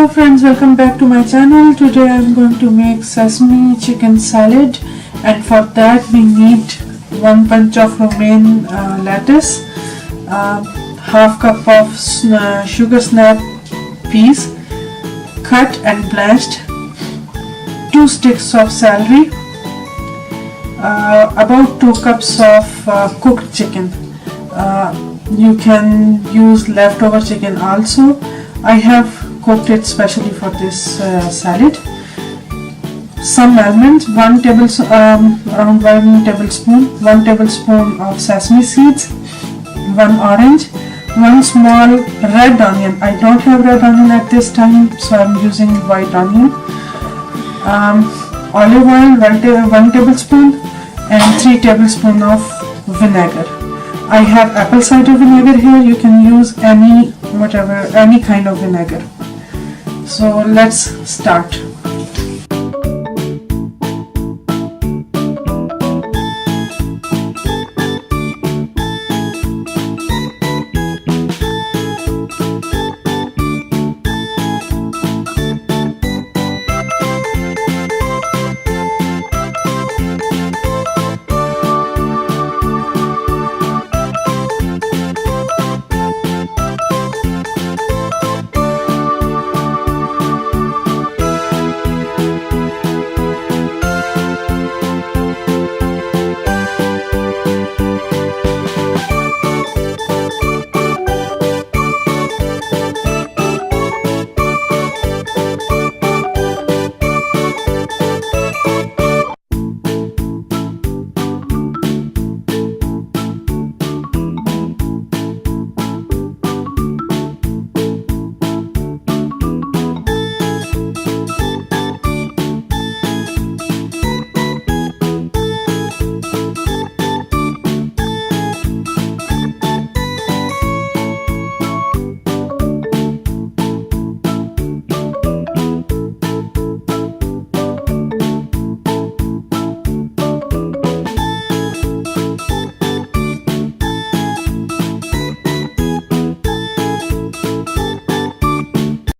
friends, welcome back to my channel. Today I am going to make sesame chicken salad, and for that we need 1 bunch of romaine lettuce, half cup of sugar snap peas cut and blanched, 2 sticks of celery, about 2 cups of cooked chicken. You can use leftover chicken also. I have cooked it specially for this salad. Some almonds, around 1 tablespoon, 1 tablespoon of sesame seeds, 1 orange, 1 small red onion. I don't have red onion at this time, so I'm using white onion. Olive oil, 1 tablespoon, and 3 tablespoons of vinegar. I have apple cider vinegar here. You can use any kind of vinegar. So let's start.